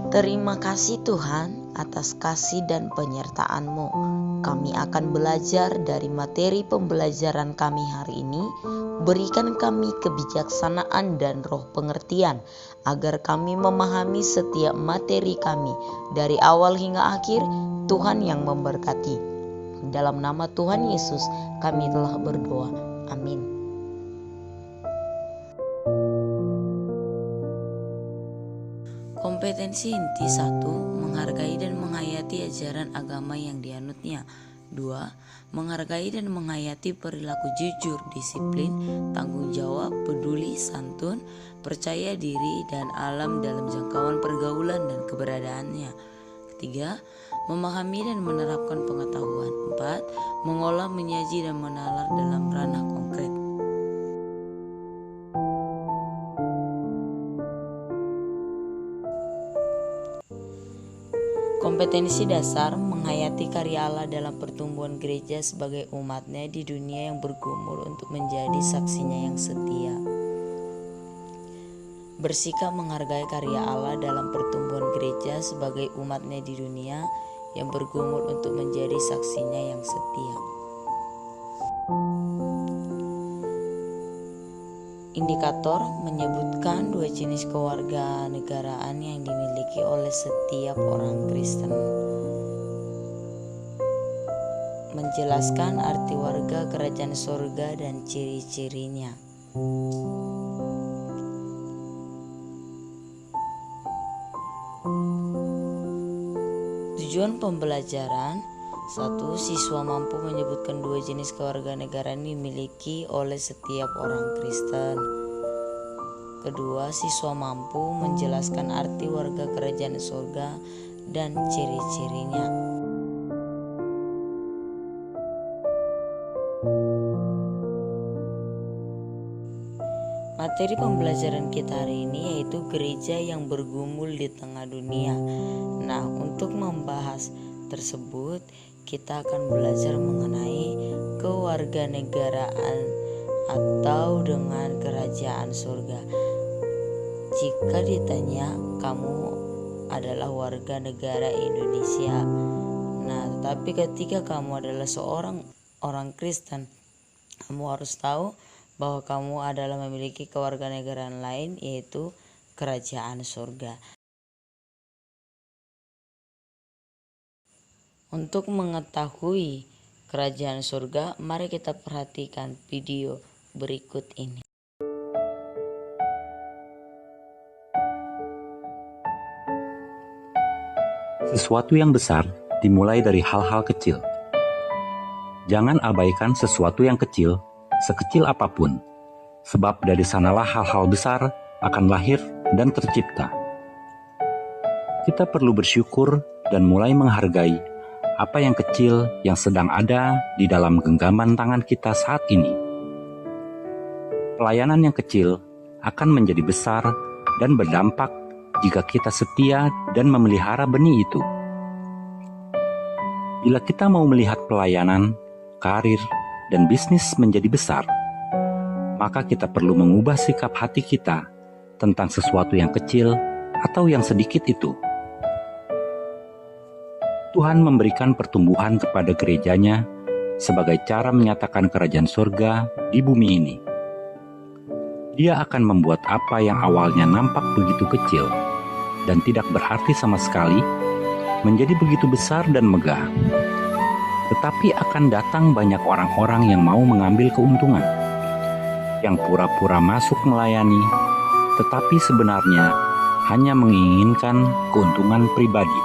Terima kasih Tuhan atas kasih dan penyertaan-Mu. Kami akan belajar dari materi pembelajaran kami hari ini. Berikan kami kebijaksanaan dan roh pengertian, agar kami memahami setiap materi kami dari awal hingga akhir. Tuhan yang memberkati. Dalam nama Tuhan Yesus kami telah berdoa. Amin. Kompetensi inti 1. Menghargai dan menghayati ajaran agama yang dianutnya. 2. Menghargai dan menghayati perilaku jujur, disiplin, tanggung jawab, peduli, santun, percaya diri, dan alam dalam jangkauan pergaulan dan keberadaannya. 3. Memahami dan menerapkan pengetahuan. 4. Mengolah, menyaji, dan menalar dalam ranah konkret. Kompetensi dasar: menghayati karya Allah dalam pertumbuhan gereja sebagai umatnya di dunia yang bergumul untuk menjadi saksinya yang setia. Bersikap menghargai karya Allah dalam pertumbuhan gereja sebagai umatnya di dunia yang bergumul untuk menjadi saksinya yang setia. Indikator menyebutkan 2 jenis kewarganegaraan yang dimiliki oleh setiap orang Kristen. Menjelaskan arti warga kerajaan surga dan ciri-cirinya. Tujuan pembelajaran: 1. Siswa mampu menyebutkan 2 jenis kewarganegaraan yang dimiliki oleh setiap orang Kristen. Kedua, siswa mampu menjelaskan arti warga kerajaan surga dan ciri-cirinya. Materi pembelajaran kita hari ini yaitu gereja yang bergumul di tengah dunia. Nah, untuk membahas tersebut, kita akan belajar mengenai kewarganegaraan atau dengan kerajaan surga. Jika ditanya, kamu adalah warga negara Indonesia. Nah, tetapi ketika kamu adalah seorang orang Kristen, kamu harus tahu bahwa kamu adalah memiliki kewarganegaraan lain, yaitu kerajaan surga. Untuk mengetahui kerajaan surga, mari kita perhatikan video berikut ini. Sesuatu yang besar dimulai dari hal-hal kecil. Jangan abaikan sesuatu yang kecil, sekecil apapun, sebab dari sanalah hal-hal besar akan lahir dan tercipta. Kita perlu bersyukur dan mulai menghargai apa yang kecil yang sedang ada di dalam genggaman tangan kita saat ini. Pelayanan yang kecil akan menjadi besar dan berdampak jika kita setia dan memelihara benih itu. Bila kita mau melihat pelayanan, karir, dan bisnis menjadi besar, maka kita perlu mengubah sikap hati kita tentang sesuatu yang kecil atau yang sedikit itu. Tuhan memberikan pertumbuhan kepada gerejanya sebagai cara menyatakan kerajaan surga di bumi ini. Dia akan membuat apa yang awalnya nampak begitu kecil dan tidak berarti sama sekali menjadi begitu besar dan megah. Tetapi akan datang banyak orang-orang yang mau mengambil keuntungan, yang pura-pura masuk melayani, tetapi sebenarnya hanya menginginkan keuntungan pribadi.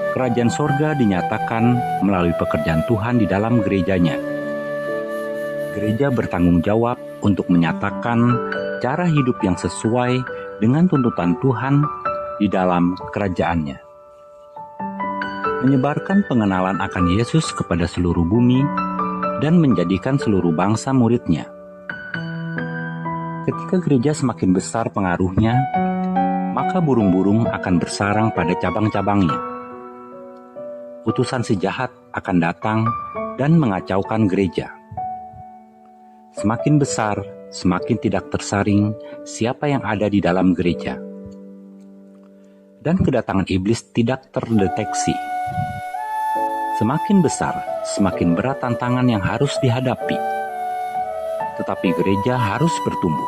Kerajaan surga dinyatakan melalui pekerjaan Tuhan di dalam gerejanya. Gereja bertanggung jawab untuk menyatakan cara hidup yang sesuai dengan tuntutan Tuhan di dalam kerajaannya. Menyebarkan pengenalan akan Yesus kepada seluruh bumi dan menjadikan seluruh bangsa muridnya. Ketika gereja semakin besar pengaruhnya, maka burung-burung akan bersarang pada cabang-cabangnya. Utusan si jahat akan datang dan mengacaukan gereja. Semakin besar, semakin tidak tersaring siapa yang ada di dalam gereja. dan kedatangan iblis tidak terdeteksi. Semakin besar, semakin berat tantangan yang harus dihadapi. Tetapi gereja harus bertumbuh.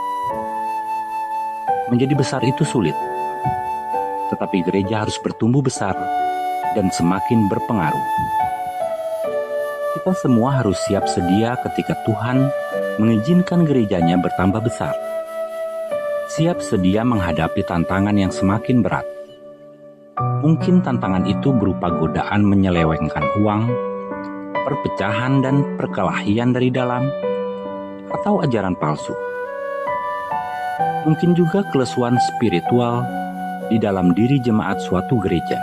Menjadi besar itu sulit, tetapi gereja harus bertumbuh besar dan semakin berpengaruh. Kita semua harus siap sedia ketika Tuhan mengizinkan gerejanya bertambah besar. Siap sedia menghadapi tantangan yang semakin berat. Mungkin tantangan itu berupa godaan menyelewengkan uang, perpecahan dan perkelahian dari dalam, atau ajaran palsu. Mungkin juga kelesuan spiritual di dalam diri jemaat suatu gereja.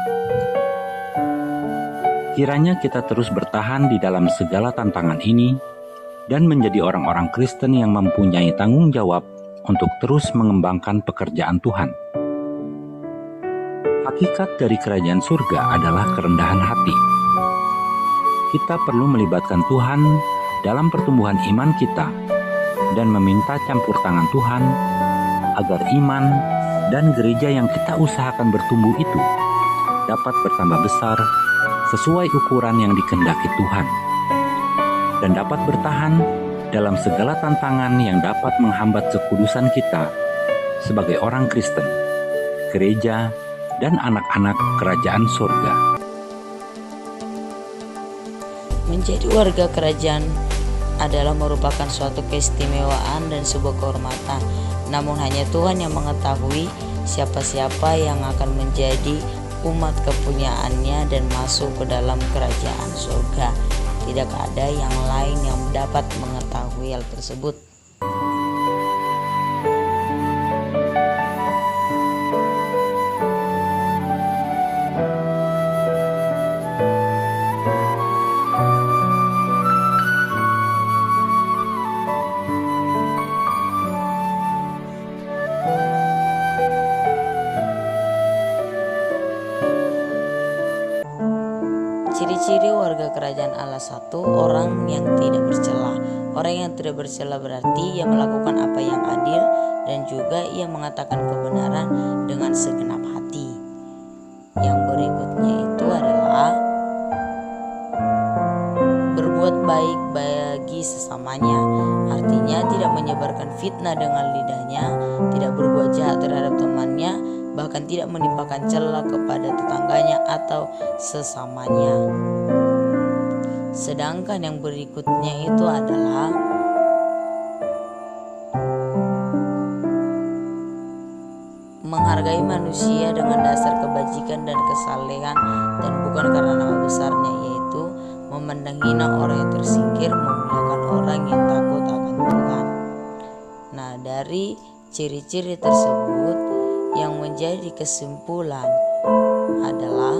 Kiranya kita terus bertahan di dalam segala tantangan ini dan menjadi orang-orang Kristen yang mempunyai tanggung jawab untuk terus mengembangkan pekerjaan Tuhan. Hakikat dari kerajaan surga adalah kerendahan hati. Kita perlu melibatkan Tuhan dalam pertumbuhan iman kita dan meminta campur tangan Tuhan agar iman dan gereja yang kita usahakan bertumbuh itu dapat bertambah besar sesuai ukuran yang dikehendaki Tuhan dan dapat bertahan dalam segala tantangan yang dapat menghambat kekudusan kita sebagai orang Kristen, gereja, dan anak-anak kerajaan surga. Menjadi warga kerajaan adalah merupakan suatu keistimewaan dan sebuah kehormatan. Namun hanya Tuhan yang mengetahui siapa-siapa yang akan menjadi umat kepunyaannya dan masuk ke dalam kerajaan surga. Tidak ada yang lain yang dapat mengetahui hal tersebut. Ciri-ciri warga kerajaan Allah: 1. Orang yang tidak bercela. Orang yang tidak bercela berarti ia melakukan apa yang adil dan juga ia mengatakan kebenaran dengan segenap hati. Yang berikutnya itu adalah berbuat baik bagi sesamanya. Artinya tidak menyebarkan fitnah dengan lidahnya, tidak berbuat jahat terhadap temannya, bahkan tidak menimpakan cela kepada tetangganya atau sesamanya. Sedangkan yang berikutnya itu adalah menghargai manusia dengan dasar kebajikan dan kesalehan dan bukan karena nama besarnya, yaitu memandang hina orang yang tersingkir, memuliakan orang yang takut akan Tuhan. Nah, dari ciri-ciri tersebut yang menjadi kesimpulan adalah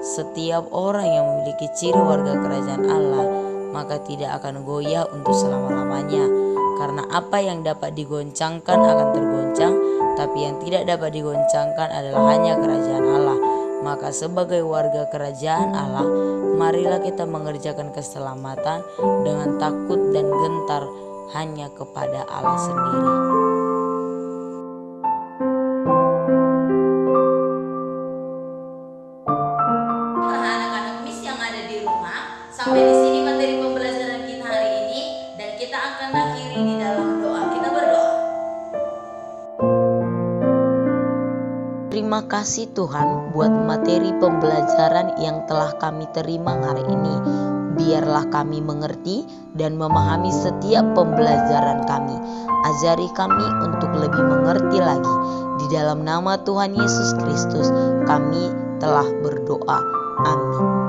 setiap orang yang memiliki ciri warga kerajaan Allah maka tidak akan goyah untuk selama-lamanya, karena apa yang dapat digoncangkan akan tergoncang, tapi yang tidak dapat digoncangkan adalah hanya kerajaan Allah. Maka sebagai warga kerajaan Allah, marilah kita mengerjakan keselamatan dengan takut dan gentar hanya kepada Allah sendiri. Sampai di sini materi pembelajaran kita hari ini, dan kita akan akhiri di dalam doa. Kita berdoa. Terima kasih Tuhan buat materi pembelajaran yang telah kami terima hari ini. Biarlah kami mengerti dan memahami setiap pembelajaran kami. Ajari kami untuk lebih mengerti lagi. Di dalam nama Tuhan Yesus Kristus kami telah berdoa. Amin.